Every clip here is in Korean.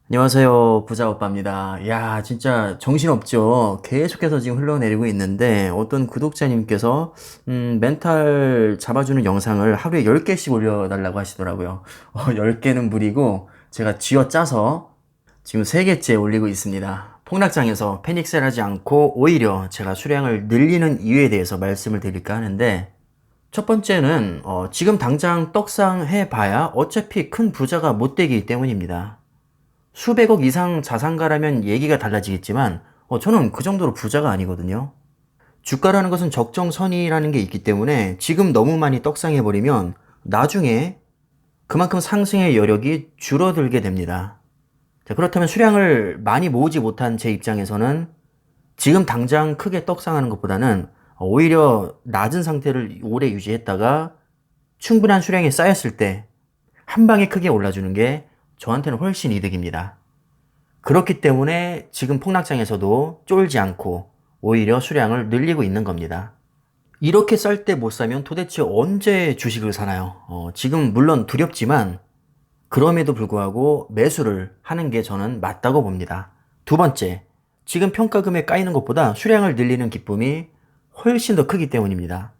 안녕하세요. 부자오빠입니다. 야, 진짜 정신없죠? 계속해서 지금 흘러내리고 있는데, 어떤 구독자님께서, 멘탈 잡아주는 영상을 하루에 10개씩 올려달라고 하시더라고요. 10개는 무리고, 제가 쥐어 짜서 지금 3개째 올리고 있습니다. 폭락장에서 패닉셀 하지 않고, 오히려 제가 수량을 늘리는 이유에 대해서 말씀을 드릴까 하는데, 첫 번째는, 지금 당장 떡상 해봐야 어차피 큰 부자가 못 되기 때문입니다. 수백억 이상 자산가라면 얘기가 달라지겠지만 저는 그 정도로 부자가 아니거든요. 주가라는 것은 적정선이라는 게 있기 때문에 지금 너무 많이 떡상해버리면 나중에 그만큼 상승의 여력이 줄어들게 됩니다. 자, 그렇다면 수량을 많이 모으지 못한 제 입장에서는 지금 당장 크게 떡상하는 것보다는 오히려 낮은 상태를 오래 유지했다가 충분한 수량이 쌓였을 때 한 방에 크게 올라주는 게 저한테는 훨씬 이득입니다. 그렇기 때문에 지금 폭락장에서도 쫄지 않고 오히려 수량을 늘리고 있는 겁니다. 이렇게 쌀 때 못 사면 도대체 언제 주식을 사나요? 지금 물론 두렵지만 그럼에도 불구하고 매수를 하는 게 저는 맞다고 봅니다. 두 번째, 지금 평가금에 까이는 것보다 수량을 늘리는 기쁨이 훨씬 더 크기 때문입니다.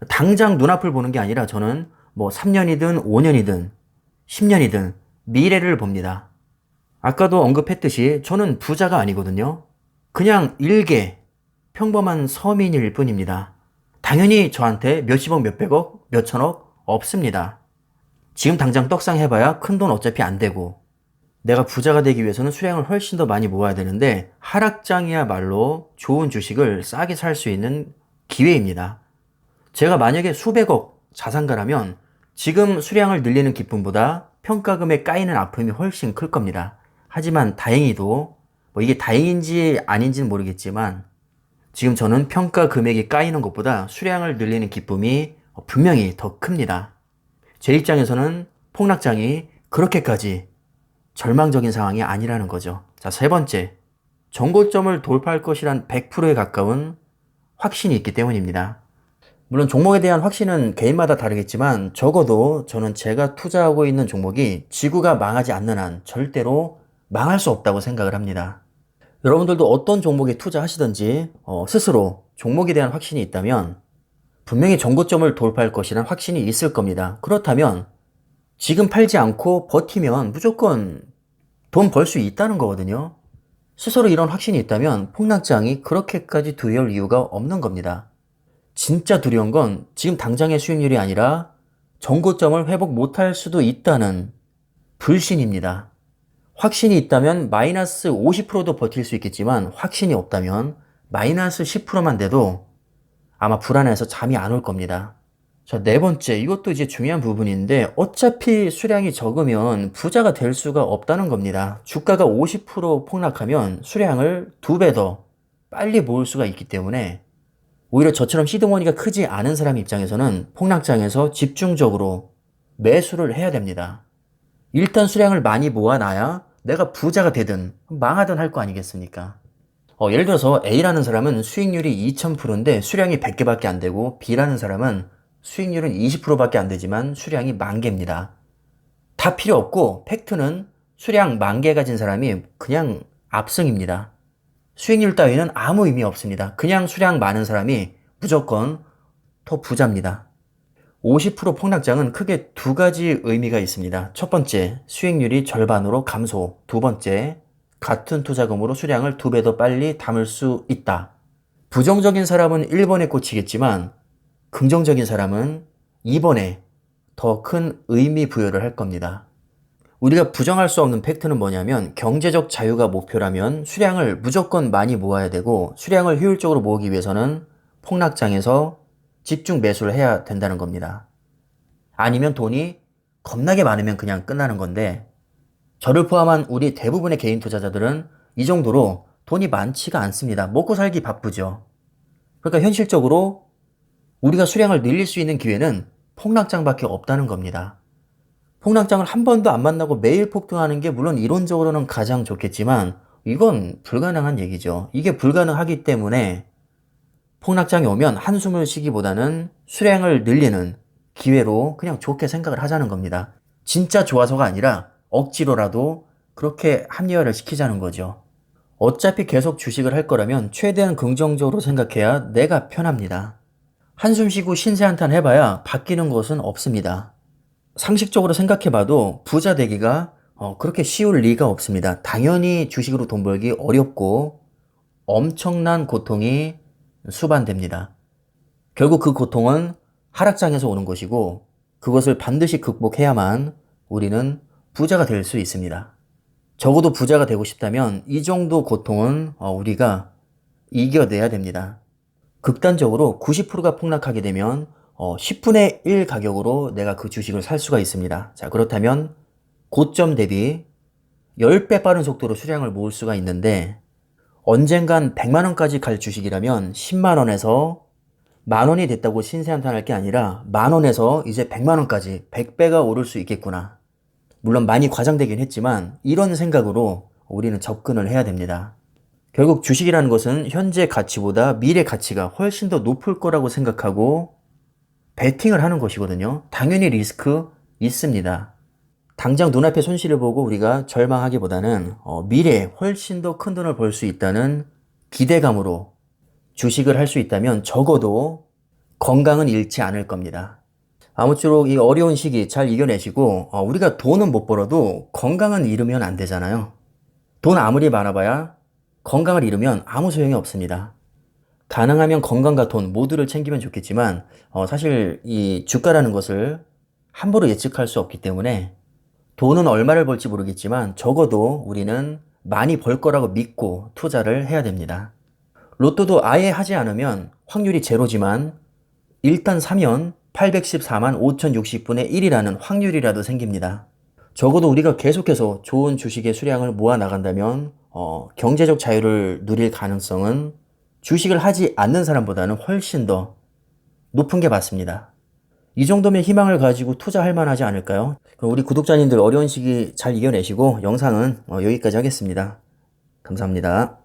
당장 눈앞을 보는 게 아니라 저는 뭐 3년이든 5년이든 10년이든 미래를 봅니다. 아까도 언급했듯이 저는 부자가 아니거든요. 그냥 일개 평범한 서민일 뿐입니다. 당연히 저한테 몇십억, 몇백억, 몇천억 없습니다. 지금 당장 떡상 해봐야 큰돈 어차피 안 되고 내가 부자가 되기 위해서는 수량을 훨씬 더 많이 모아야 되는데 하락장이야말로 좋은 주식을 싸게 살 수 있는 기회입니다. 제가 만약에 수백억 자산가라면 지금 수량을 늘리는 기쁨보다 평가금에 까이는 아픔이 훨씬 클 겁니다. 하지만 다행히도 뭐 이게 다행인지 아닌지는 모르겠지만 지금 저는 평가 금액이 까이는 것보다 수량을 늘리는 기쁨이 분명히 더 큽니다. 제 입장에서는 폭락장이 그렇게까지 절망적인 상황이 아니라는 거죠. 자, 세 번째. 정고점을 돌파할 것이란 100%에 가까운 확신이 있기 때문입니다. 물론 종목에 대한 확신은 개인마다 다르겠지만 적어도 저는 제가 투자하고 있는 종목이 지구가 망하지 않는 한 절대로 망할 수 없다고 생각을 합니다. 여러분들도 어떤 종목에 투자하시든지 스스로 종목에 대한 확신이 있다면 분명히 정고점을 돌파할 것이란 확신이 있을 겁니다. 그렇다면 지금 팔지 않고 버티면 무조건 돈 벌 수 있다는 거거든요. 스스로 이런 확신이 있다면 폭락장이 그렇게까지 두려울 이유가 없는 겁니다. 진짜 두려운 건 지금 당장의 수익률이 아니라 정고점을 회복 못할 수도 있다는 불신입니다. 확신이 있다면 마이너스 50%도 버틸 수 있겠지만 확신이 없다면 마이너스 10%만 돼도 아마 불안해서 잠이 안 올 겁니다. 자, 네 번째, 이것도 이제 중요한 부분인데 어차피 수량이 적으면 부자가 될 수가 없다는 겁니다. 주가가 50% 폭락하면 수량을 2배 더 빨리 모을 수가 있기 때문에 오히려 저처럼 시드머니가 크지 않은 사람 입장에서는 폭락장에서 집중적으로 매수를 해야 됩니다. 일단 수량을 많이 모아놔야 내가 부자가 되든 망하든 할 거 아니겠습니까? 예를 들어서 A라는 사람은 수익률이 2000%인데 수량이 100개밖에 안 되고 B라는 사람은 수익률은 20%밖에 안 되지만 수량이 10,000개입니다. 다 필요 없고 팩트는 수량 10,000개 가진 사람이 그냥 압승입니다. 수익률 따위는 아무 의미 없습니다. 그냥 수량 많은 사람이 무조건 더 부자입니다. 50% 폭락장은 크게 두 가지 의미가 있습니다. 첫 번째, 수익률이 절반으로 감소. 두 번째, 같은 투자금으로 수량을 2배 더 빨리 담을 수 있다. 부정적인 사람은 1번에 꽂히겠지만 긍정적인 사람은 2번에 더 큰 의미 부여를 할 겁니다. 우리가 부정할 수 없는 팩트는 뭐냐면 경제적 자유가 목표라면 수량을 무조건 많이 모아야 되고 수량을 효율적으로 모으기 위해서는 폭락장에서 집중 매수를 해야 된다는 겁니다. 아니면 돈이 겁나게 많으면 그냥 끝나는 건데 저를 포함한 우리 대부분의 개인 투자자들은 이 정도로 돈이 많지가 않습니다. 먹고 살기 바쁘죠. 그러니까 현실적으로 우리가 수량을 늘릴 수 있는 기회는 폭락장밖에 없다는 겁니다. 폭락장을 한 번도 안 만나고 매일 폭등하는 게 물론 이론적으로는 가장 좋겠지만 이건 불가능한 얘기죠. 이게 불가능하기 때문에 폭락장이 오면 한숨을 쉬기보다는 수량을 늘리는 기회로 그냥 좋게 생각을 하자는 겁니다. 진짜 좋아서가 아니라 억지로라도 그렇게 합리화를 시키자는 거죠. 어차피 계속 주식을 할 거라면 최대한 긍정적으로 생각해야 내가 편합니다. 한숨 쉬고 신세 한탄 해봐야 바뀌는 것은 없습니다. 상식적으로 생각해봐도 부자 되기가 그렇게 쉬울 리가 없습니다. 당연히 주식으로 돈 벌기 어렵고 엄청난 고통이 수반됩니다. 결국 그 고통은 하락장에서 오는 것이고 그것을 반드시 극복해야만 우리는 부자가 될 수 있습니다. 적어도 부자가 되고 싶다면 이 정도 고통은 우리가 이겨내야 됩니다. 극단적으로 90%가 폭락하게 되면 10분의 1 가격으로 내가 그 주식을 살 수가 있습니다. 자, 그렇다면 고점 대비 10배 빠른 속도로 수량을 모을 수가 있는데 언젠간 100만 원까지 갈 주식이라면 10만 원에서 만 원이 됐다고 신세한탄할 게 아니라 만 원에서 이제 100만 원까지 100배가 오를 수 있겠구나. 물론 많이 과장되긴 했지만 이런 생각으로 우리는 접근을 해야 됩니다. 결국 주식이라는 것은 현재 가치보다 미래 가치가 훨씬 더 높을 거라고 생각하고 베팅을 하는 것이거든요. 당연히 리스크 있습니다. 당장 눈앞의 손실을 보고 우리가 절망하기보다는 미래에 훨씬 더 큰 돈을 벌 수 있다는 기대감으로 주식을 할 수 있다면 적어도 건강은 잃지 않을 겁니다. 아무쪼록 이 어려운 시기 잘 이겨내시고 우리가 돈은 못 벌어도 건강은 잃으면 안 되잖아요. 돈 아무리 많아봐야 건강을 잃으면 아무 소용이 없습니다. 가능하면 건강과 돈 모두를 챙기면 좋겠지만 사실 이 주가라는 것을 함부로 예측할 수 없기 때문에 돈은 얼마를 벌지 모르겠지만 적어도 우리는 많이 벌 거라고 믿고 투자를 해야 됩니다. 로또도 아예 하지 않으면 확률이 제로지만 일단 사면 814만 5060분의 1이라는 확률이라도 생깁니다. 적어도 우리가 계속해서 좋은 주식의 수량을 모아 나간다면 경제적 자유를 누릴 가능성은 주식을 하지 않는 사람보다는 훨씬 더 높은 게 맞습니다. 이 정도면 희망을 가지고 투자할 만하지 않을까요? 그럼 우리 구독자님들 어려운 시기 잘 이겨내시고 영상은 여기까지 하겠습니다. 감사합니다.